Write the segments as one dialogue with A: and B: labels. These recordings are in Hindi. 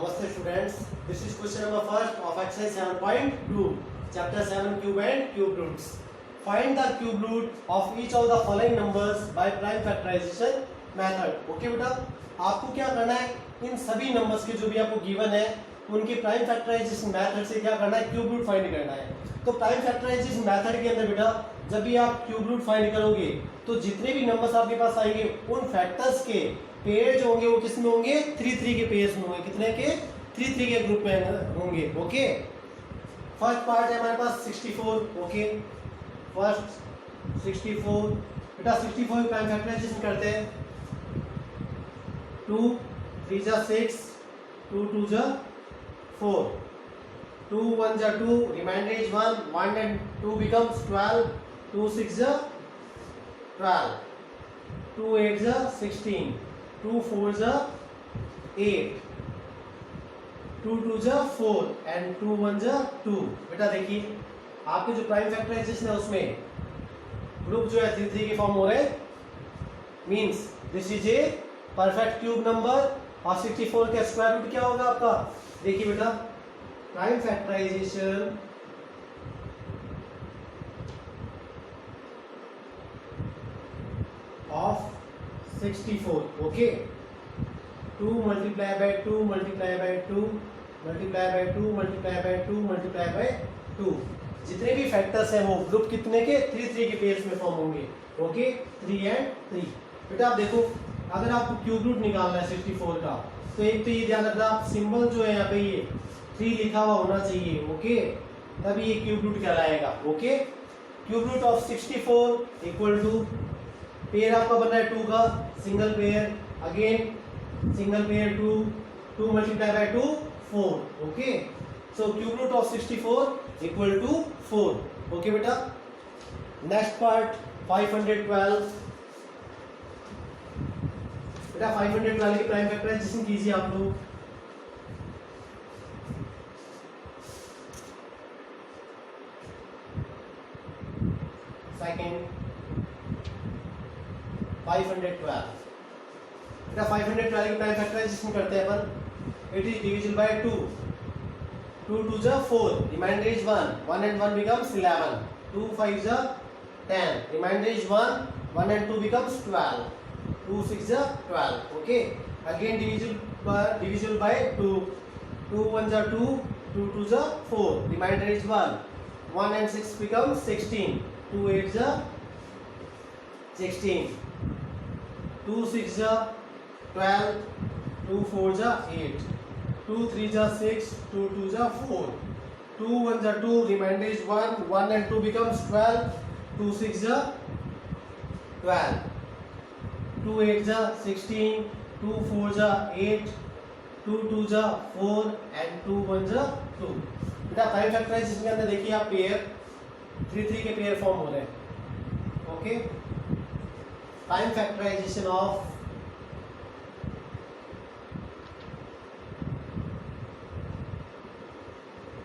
A: Namaste students. This is question number first of exercise 7.2, chapter 7 cube and cube roots. Find the cube root of each of the following numbers by prime factorization method. Okay बेटा, आपको क्या करना है, इन सभी नंबर्स के जो भी आपको गिवन है उनकी प्राइम फैक्टराइजेशन मेथड से क्या करना है, क्यूब रूट फाइंड करना है। तो प्राइम फैक्टराइजेशन मेथड के अंदर बेटा जब भी आप क्यूब रूट फाइंड करोगे तो जितने भी नंबर्स आपके पास आएंगे उन फैक्टर्स के पेयर जो होंगे वो किस में होंगे, 3 के पेयर्स में होंगे। कितने के? 3 के ग्रुप में होंगे। ओके, फर्स्ट पार्ट है हमारे पास 64। ओके, फर्स्ट 64 बेटा 64 प्राइम फैक्टराइजेशन करते हैं। 2 3 जा 6, 2 2 जा 4, 2 1 जा 2, remainder is 1, 1 and 2 becomes 12, 2 6 जा 12, 2 8 जा 16, 2 4 जा 8, 2 2 जा 4 and 2 1 जा 2। बेटा देखिए आपके जो प्राइम फैक्टराइजेशन है उसमें ग्रुप जो है 3 के फॉर्म हो रहे हैं, means this is a perfect cube number. और 64 का स्क्वायर रूट क्या होगा आपका? देखिए बेटा prime factorisation of 64। Okay, 2 multiplied by 2 multiplied by 2 multiplied by 2 multiplied by 2 multiplied by 2। जितने भी फैक्टर्स हैं वो ग्रुप कितने के? 3 के पेयर्स में फॉर्म होंगे। Okay, 3 and 3। बेटा आप देखो अगर आपको क्यूब रूट निकालना है 64 का तो एक तो ये ध्यान रखना, सिंबल जो है यहाँ पे ये 3 लिखा हुआ होना चाहिए। ओके, तभी ये क्यूब रूट कहलाएगा। Okay, cube root of 64 equal to pair आपका बन रहा है 2 का, single pair, again single pair 2, 2 multiply by 2 4। Okay, so cube root of 64 equal to 4। Okay बेटा, नेक्स्ट पार्ट 512। बेटा 512 की प्राइम फैक्टराइजेशन कीजिए आप लोग। सेकंड 512 बेटा 512 की प्राइम फैक्टराइजेशन करते हैं अपन। इट इज डिविजिबल बाय 2, 2 2 जा 4, रिमाइंडर इज 1, 1 and 1 becomes 11, 2 5 जा 10, रिमाइंडर इज 1, 1 and 2 becomes 12, 2 6 जा 12। ओके, अगेन डिविजिबल बाय 2, 2 1 जा 2, 2 2 जा 4, रिमाइंडर इज 1, 1 and 6 becomes 16, 2 8 जा 16, 2 6 जा 12, 2 4 जा 8, 2 3 जा 6, 2 2 जा 4, 2 1 जा 2, रिमाइंडर इज 1, 1 and 2 becomes 12, 2 6 जा 12, 2 8 जा 16, 2 4 जा 8, 2 2 जा 4 and 2 1 जा 2। बेटा प्राइम फैक्टराइजेशन के अंदर देखिए आप पेयर 3 के पेयर फॉर्म हो रहे हैं। Okay, prime factorisation of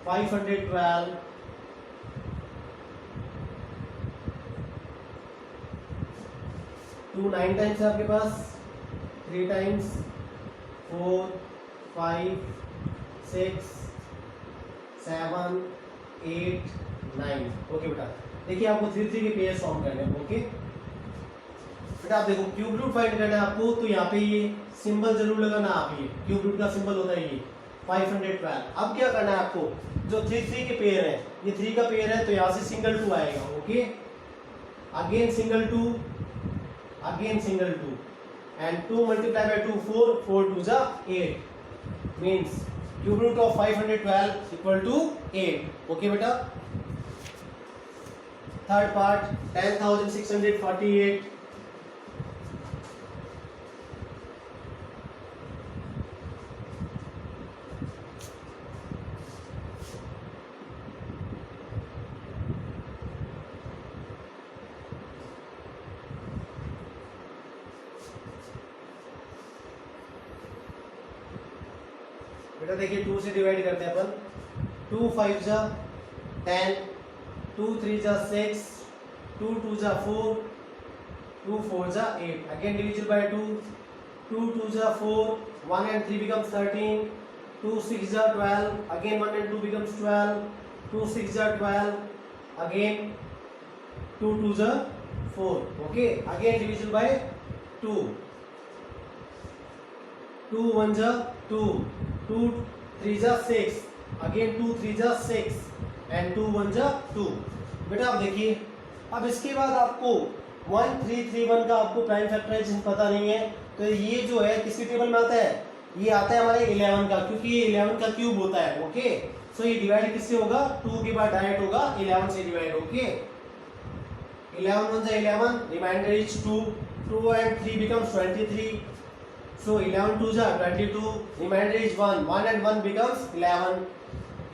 A: 512 2 9 times है आपके पास, 3 टाइम्स 4 5 6 7 8 9। ओके बेटा देखिए आपको 3 के पेयर फॉर्म करने हैं। ओके बेटा आप देखो क्यूब रूट फाइंड करना है आपको, तो यहाँ पे ये सिंबल जरूर लगाना। आप ये क्यूब रूट का सिंबल होता है ये 512। अब क्या करना है आपको, जो 3 के पेयर है, ये 3 का पेयर है तो यहाँ से सिंगल 2 आएगा। Okay, again single 2, again single 2 and 2 multiplied by 2 4, 4 2 जा 8, means cube root of 512 equal to 8। Okay बेटा, थर्ड पार्ट 10,648। बेटा देखिए 2 से डिवाइड करते हैं अपन। 2 5 जा 10, 2 3 जा 6, 2 2 जा 4, 2 4 जा 8, अगेन डिविजिबल बाय 2, 2 2 जा 4, 1 and 3 becomes 13, 2 6 are 12, again 1 and 2 becomes 12, 2 6 are 12, again 2 2s are 4, okay, again divisible by 2, 2 1s are 2, 2 3s are 6, again 2 3s are 6 and 2 1s are 2। बेटा आप देखिए, अब इसके बाद आपको 1 3 3 1 का आपको प्राइम फैक्टराइजेशन पता नहीं है, तो ये जो है किसकी टेबल में आता है, ये आता है हमारे 11 का, क्योंकि ये 11 का क्यूब होता है, ओके। सो ये डिवाइड किससे होगा, 2 के बाद डायरेक्ट होगा 11 से डिवाइड, ओके। 11 1 से 11, reminder is 2, 2 and 3 becomes 23, so 11 2 is 22, remainder is 1, 1 and 1 becomes 11,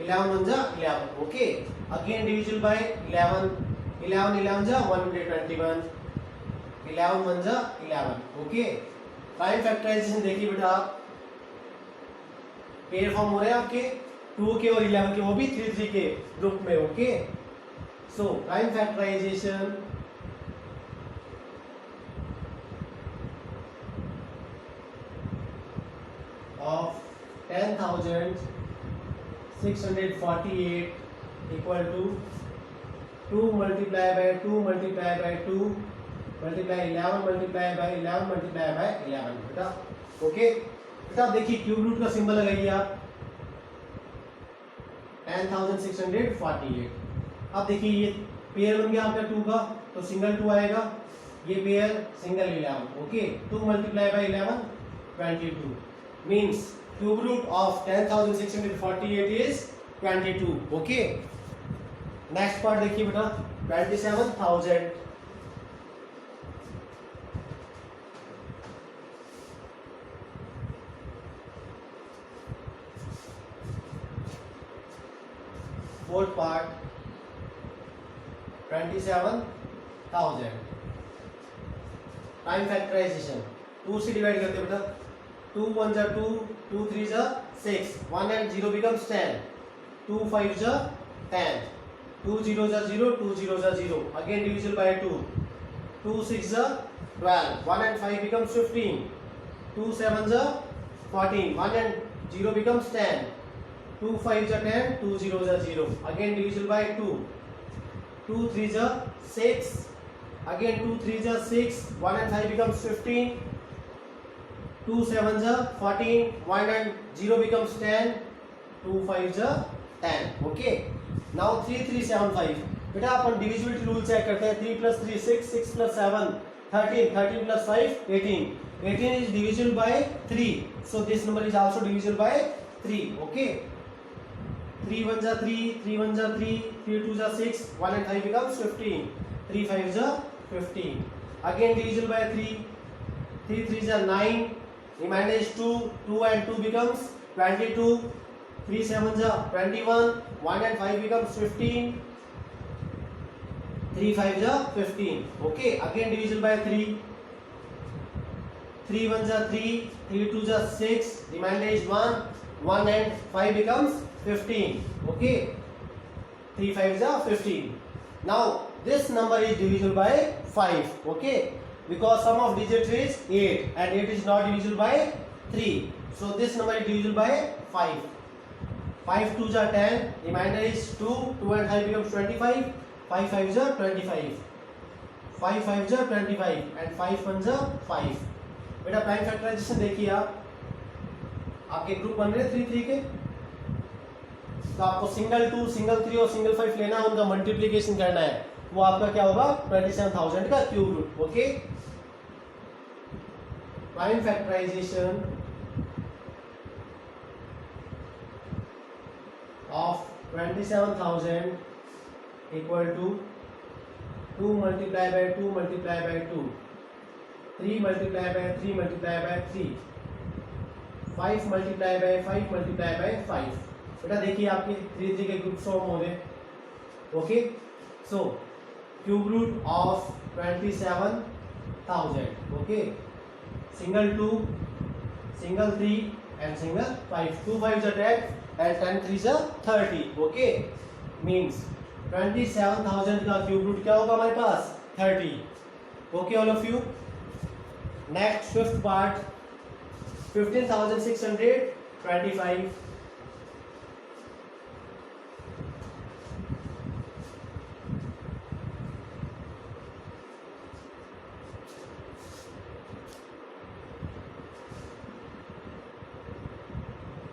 A: 11 1 is 11, okay, again divisible by 11, 11 11 is 121, 11 1 is 11, okay। Prime factorisation देखिए बेटा, आप पेयर फॉर्म हो रहे हैं आपके 2 के और 11 के, वो भी 3 3 के ग्रुप में, okay. So prime factorisation of 10,648 equal to 2 multiply by 2 multiply by 2 multiply 11 multiply by 11 multiply by 11 बेटा, ओके। बेटा देखिए क्यूब रूट का सिंबल लगाइए आप, 10,648। अब देखिए ये पेयर बन गया आपका 2 का, तो सिंगल 2 आएगा, ये pair single 11, okay. 2 multiply by 11 22 means cube root of 10,648 is 22, okay। Next part देखिए बेटा, 27,000, फोर्थ पार्ट 27,000, प्राइम फैक्टराइजेशन 2 से डिवाइड करते हैं बेटा, 2 1 is 2, 2 3 is 6, 1 and 0 becomes 10, 2 5 is 10, 2 0 is 0, 2 0 is 0, again divisible by 2, 2 6 is 12, 1 and 5 becomes 15, 2 7 is 14, 1 and 0 becomes 10, 2 5 is 10, 2 0 is 0, again divisible by 2, 2 3 is 6, again 2 3 is 6, 1 and 5 becomes 15, 2 7 is 14, 1 and 0 becomes 10, 2 5 is 10, okay। Now 3 3 7 5, बेटा अपन डिविजिबिलिटी रूल चेक करते हैं, 3 plus 3 6, 6 plus 7 13, 13 plus 5 18, 18 is divisible by 3, so this number is also divisible by 3, okay। 3 1 is 3, 3 1 is 3, 3 2 is 6, 1 and 5 becomes 15, 3 5 is 15, again divisible by 3, 3 3 is 9, remainder is 2, 2 and 2 becomes 22, 3 7 is 21, 1 and 5 becomes 15, 3 5 is 15, okay, again divisible by 3, 3 1 is 3, 3 2 is 6, remainder is 1, 1 and 5 becomes 15, okay, 3 5 is 15. Now this number is divisible by 5, okay, because sum of digits is 8 and 8 is not divisible by 3, so this number is divisible by 5. 5 2s are 10, remainder is 2, 2 and 5 becomes 25, 5 5s are 25, 5 5s are 25 and 5 1s are 5। बेटा प्राइम फैक्टराइजेशन देखिए आप, आपके ग्रुप बन रहे 3 3 के, तो आपको सिंगल 2 सिंगल 3 और सिंगल 5 लेना है, उनका मल्टीप्लिकेशन करना है, वो आपका क्या होगा 27,000 का cube root, okay. Prime factorisation of 27,000 equal to 2 multiply by 2 multiply by 2, 3 multiply by 3 multiply by 3, 5 multiply by 5 multiply by 5। बेटा देखिए आपके 3 3 के ग्रुप फॉर्म हो गए, okay. So cube root of 27,000, okay, single 2 single 3 and single 5, 2 5s are 10 and 10 3s are 30, okay, means 27,000 का क्यूब रूट क्या होगा हमारे पास 30, okay all of you। next fifth part 15,625,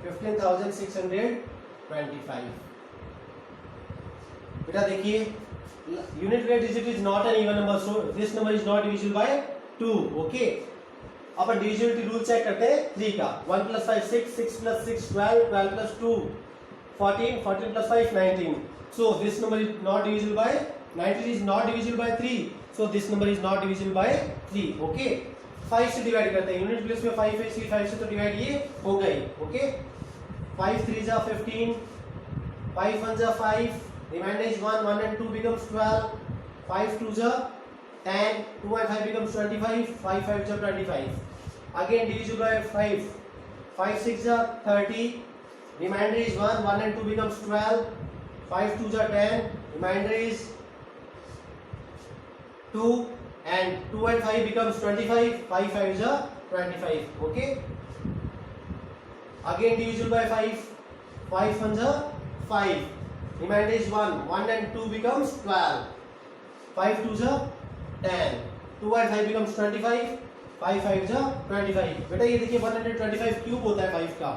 A: 15,625। बेटा देखिए, unit place digit is not an even number, so this number is not divisible by 2। Okay, अब डिविजिबिलिटी रूल चेक करते हैं 3 का। 1 + 5 6, 6 + 6 12, 12 + 2 14, 14 + 5 19। So this number is not divisible by 19 is not divisible by 3, so this number is not divisible by 3। Okay, 5 से डिवाइड करते हैं, यूनिट प्लेस में 5 है इसलिए 5 से तो डिवाइड ये हो गई। ओके, 5 3 जा 15, 5 1 जा 5, रिमाइंडर इज 1, 1 and 2 becomes 12, 5 2 जा 10, 2 and 5 becomes 25, 5 5 जा 25। Again divisible by 5, 5 6 जा 30, remainder is 1, 1 and 2 becomes 12, 5 2 जा 10, remainder is 2 and 2 and 5 becomes 25, 5 5 जा 25। okay, again divisible by 5, 5 1 जा 5, remainder is 1, 1 and 2 becomes 12, 5 2 जा 10, 2 and 5 becomes 25, 5 5 जा 25। बेटा ये देखिए 125 क्यूब होता है 5 का,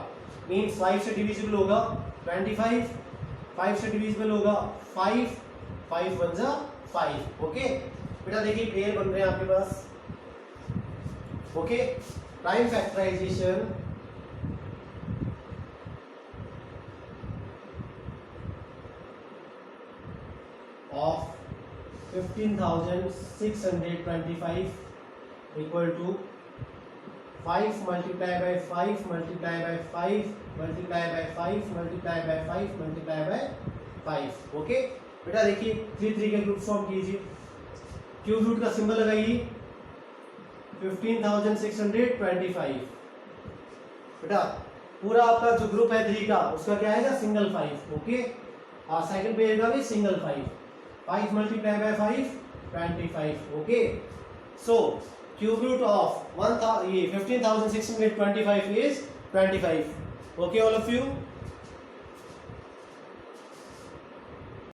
A: मीन्स 5 से डिविजिबल होगा 25, 5 से डिविजिबल होगा 5, 5 1 जा 5। ओके बेटा देखिए पेयर बन रहे हैं आपके पास। Okay, prime factorisation of 15,625 equal to 5 multiplied by 5 multiplied by 5 multiplied by 5 multiplied by 5 multiplied by 5। Okay बेटा देखिए 3 3 के ग्रुप फॉर्म कीजिए, क्यूब रूट का सिंबल लगाइए 15,625। बेटा पूरा आपका जो ग्रुप है 3 का उसका क्या आएगा सिंगल 5। ओके, और सेकंड पेज का भी single 5, 5 multiplied by 5 25। Okay, so cube root of 15,625 is 25। Okay all of you.